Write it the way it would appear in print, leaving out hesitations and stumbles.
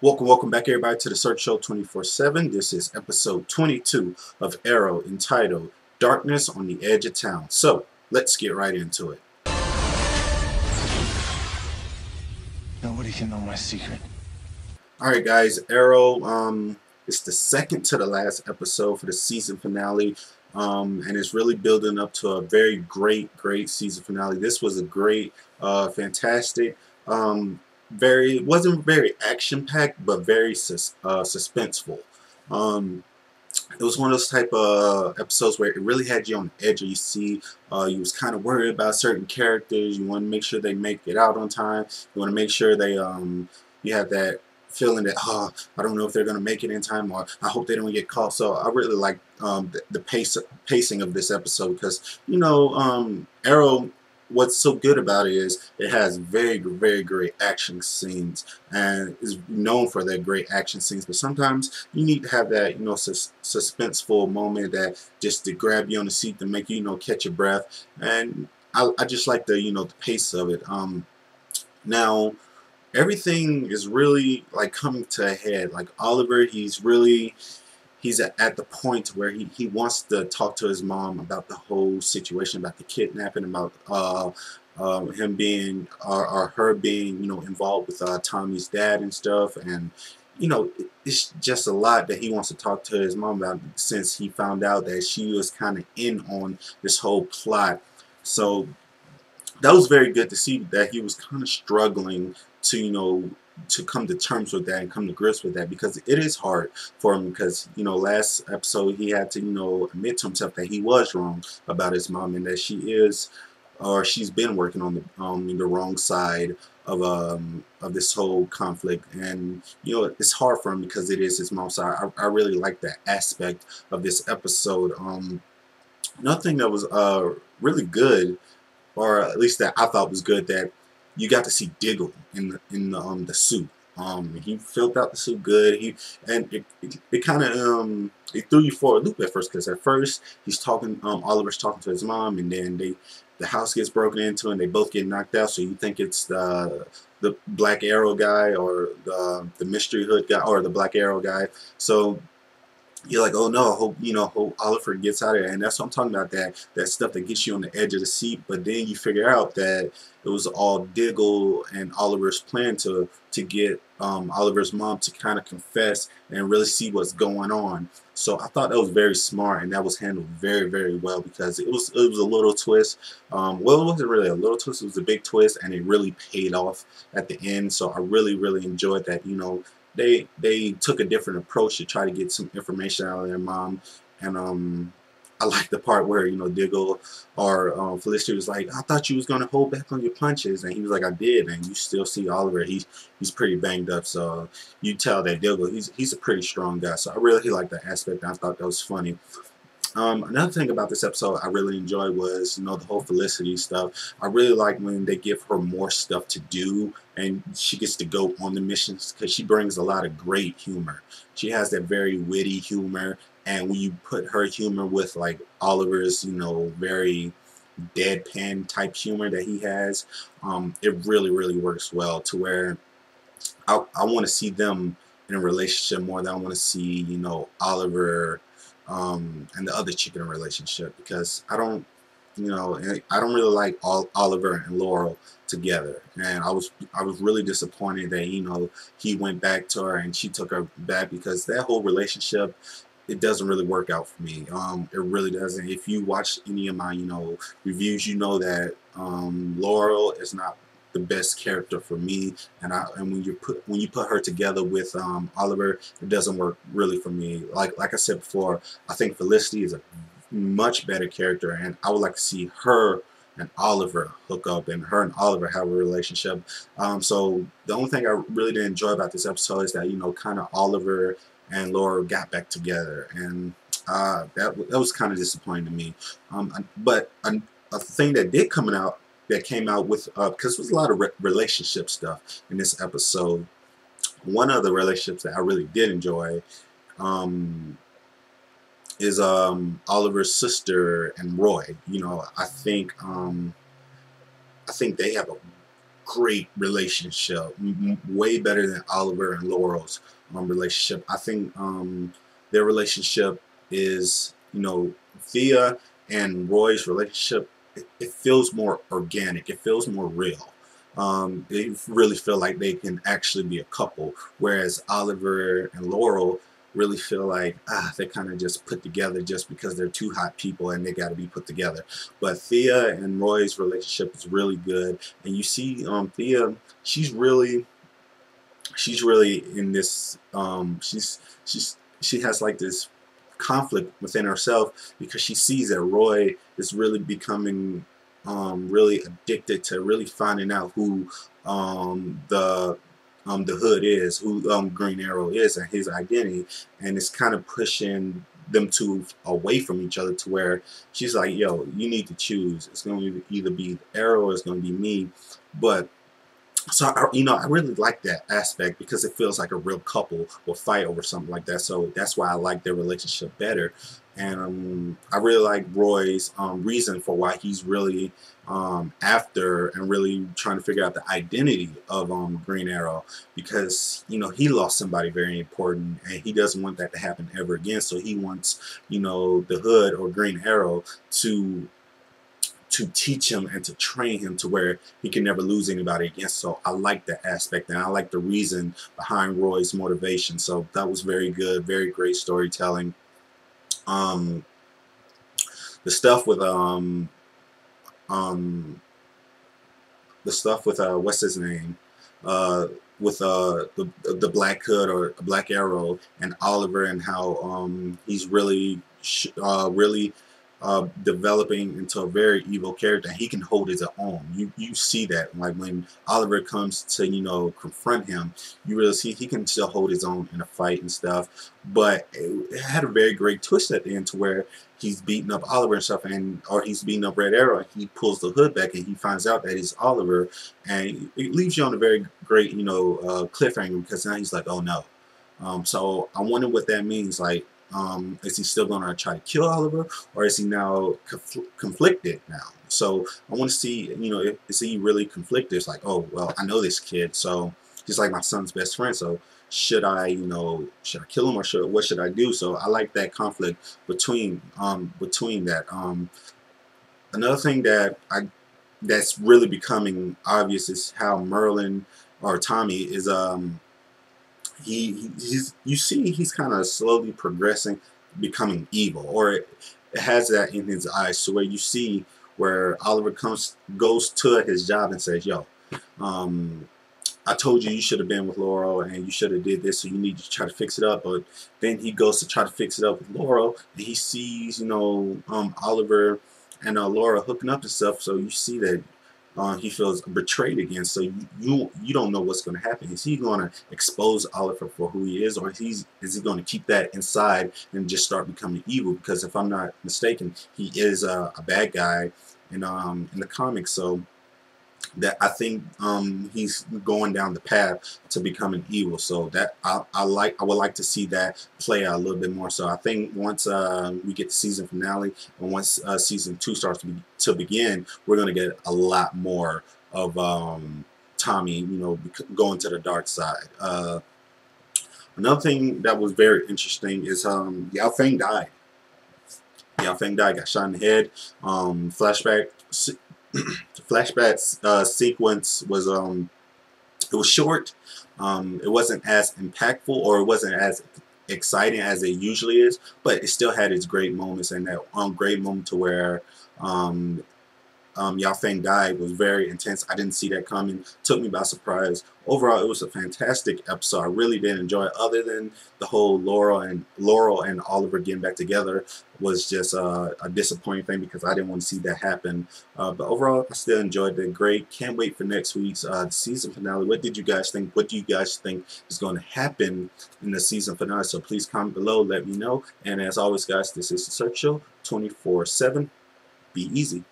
Welcome back everybody to the Search Show 24/7. This is episode 22 of Arrow entitled Darkness on the Edge of Town. So, let's get right into it. Nobody can know my secret. Alright guys, Arrow, it's the second to the last episode for the season finale. And it's really building up to a very great season finale. This was a great, fantastic, it wasn't very action-packed, but very suspenseful. It was one of those type of episodes where it really had you on the edge of your seat. You was kind of worried about certain characters. You want to make sure they make it out on time. You want to make sure they you have that feeling that I don't know if they're gonna make it in time, or I hope they don't get caught. So I really like the pacing of this episode because Arrow. What's so good about it is it has very great action scenes and is known for their great action scenes. But sometimes you need to have that suspenseful moment that just to grab you on the seat to make you catch your breath. And I just like the the pace of it. Now everything is really like coming to a head. Like Oliver, he's at the point where he wants to talk to his mom about the whole situation, about the kidnapping, about him being or her being involved with Tommy's dad and stuff. And it's just a lot that he wants to talk to his mom about since he found out that she was kind of in on this whole plot. So that was very good to see that he was kind of struggling to to come to terms with that and come to grips with that, because it is hard for him, because last episode he had to admit to himself that he was wrong about his mom and that she's been working on the wrong side of this whole conflict. And it's hard for him because it is his mom. So I really like that aspect of this episode. Another thing that was really good, or at least that I thought was good, that you got to see Diggle in the suit. He filled out the suit good. It kind of it threw you for a loop at first, because at first he's talking, Oliver's talking to his mom, and then the house gets broken into and they both get knocked out. So you think it's the Black Arrow guy, or the Mystery Hood guy, or the Black Arrow guy. So you're like, oh no, hope Oliver gets out of there. And that's what I'm talking about, that stuff that gets you on the edge of the seat. But then you figure out that it was all Diggle and Oliver's plan to get Oliver's mom to kind of confess and really see what's going on. So I thought that was very smart, and that was handled very well, because it was a little twist. Well, it wasn't really a little twist, it was a big twist, and it really paid off at the end. So I really enjoyed that. They took a different approach to try to get some information out of their mom. And I like the part where Diggle or Felicity was like, I thought you was gonna hold back on your punches, and he was like, I did. And you still see Oliver, he's pretty banged up, so you tell that Diggle, he's a pretty strong guy. So I really like that aspect, and I thought that was funny. Another thing about this episode I really enjoyed was, the whole Felicity stuff. I really like when they give her more stuff to do and she gets to go on the missions, because she brings a lot of great humor. She has that very witty humor, and when you put her humor with like Oliver's, very deadpan type humor that he has, it really works well, to where I want to see them in a relationship more than I want to see, Oliver and the other chick in a relationship, because I don't really like Oliver and Laurel together. And I was really disappointed that he went back to her and she took her back, because that whole relationship, it doesn't really work out for me. It really doesn't. If you watch any of my reviews, you know that Laurel is not the best character for me, and when you put her together with Oliver, it doesn't work really for me. Like I said before, I think Felicity is a much better character, and I would like to see her and Oliver hook up, and her and Oliver have a relationship. So the only thing I really didn't enjoy about this episode is that kind of Oliver and Laura got back together, and that was kind of disappointing to me. But a thing that came out with, because there was a lot of relationship stuff in this episode. One of the relationships that I really did enjoy is Oliver's sister and Roy. I think they have a great relationship, way better than Oliver and Laurel's relationship. I think their relationship is, you know, Thea and Roy's relationship. It feels more organic. It feels more real. They really feel like they can actually be a couple, whereas Oliver and Laurel really feel like they're kind of just put together just because they're two hot people and they got to be put together. But Thea and Roy's relationship is really good, and you see Thea, she's really in this she has like this conflict within herself because she sees that Roy is really becoming really addicted to really finding out who the Hood is, who Green Arrow is, and his identity, and it's kind of pushing them two away from each other to where she's like, yo, you need to choose. It's going to either be Arrow or it's going to be me. But so I really like that aspect because it feels like a real couple will fight over something like that. So that's why I like their relationship better. And I really like Roy's reason for why he's really after and really trying to figure out the identity of Green Arrow, because he lost somebody very important and he doesn't want that to happen ever again. So he wants the Hood or Green Arrow to teach him and to train him to where he can never lose anybody again. So I like that aspect, and I like the reason behind Roy's motivation. So that was very good, very great storytelling. The stuff with what's his name, with the Black Hood or Black Arrow and Oliver, and how he's really developing into a very evil character. He can hold his own. You see that, like when Oliver comes to confront him, you really see he can still hold his own in a fight and stuff. But it had a very great twist at the end to where he's beating up Oliver and stuff, or he's beating up Red Arrow, and he pulls the hood back and he finds out that he's Oliver, and it leaves you on a very great cliffhanger, because now he's like, oh no. So I wonder what that means. Like, is he still going to try to kill Oliver, or is he now conflicted now? So I want to see, is he really conflicted? It's like, oh, well, I know this kid, so he's like my son's best friend, so should I kill him, or what should I do? So I like that conflict between that. Another thing that's really becoming obvious is how Merlin, or Tommy, is he's kind of slowly progressing, becoming evil, or it has that in his eyes, so where you see where Oliver goes to his job and says, yo, I told you should have been with Laurel and you should have did this, so you need to try to fix it up. But then he goes to try to fix it up with Laurel, and he sees Oliver and Laura hooking up and stuff, so you see that he feels betrayed again. So you don't know what's going to happen. Is he going to expose Oliver for who he is, or is he going to keep that inside and just start becoming evil? Because if I'm not mistaken, he is a bad guy in the comics. So that I think he's going down the path to becoming evil. So that I would like to see that play out a little bit more. So I think once we get the season finale, and once season 2 starts to begin, we're going to get a lot more of Tommy, going to the dark side. Another thing that was very interesting is Yao Feng died. Yao Feng died, got shot in the head. The flashback sequence was it was short. It wasn't as impactful, or it wasn't as exciting as it usually is, but it still had its great moments, and that great moment to where Yao Feng died was very intense. I didn't see that coming. Took me by surprise. Overall, it was a fantastic episode. I really did enjoy it. Other than the whole Laurel and Oliver getting back together was just a disappointing thing, because I didn't want to see that happen. But overall, I still enjoyed it. Great. Can't wait for next week's season finale. What did you guys think? What do you guys think is going to happen in the season finale? So please comment below. Let me know. And as always, guys, this is the Search Show 24/7. Be easy.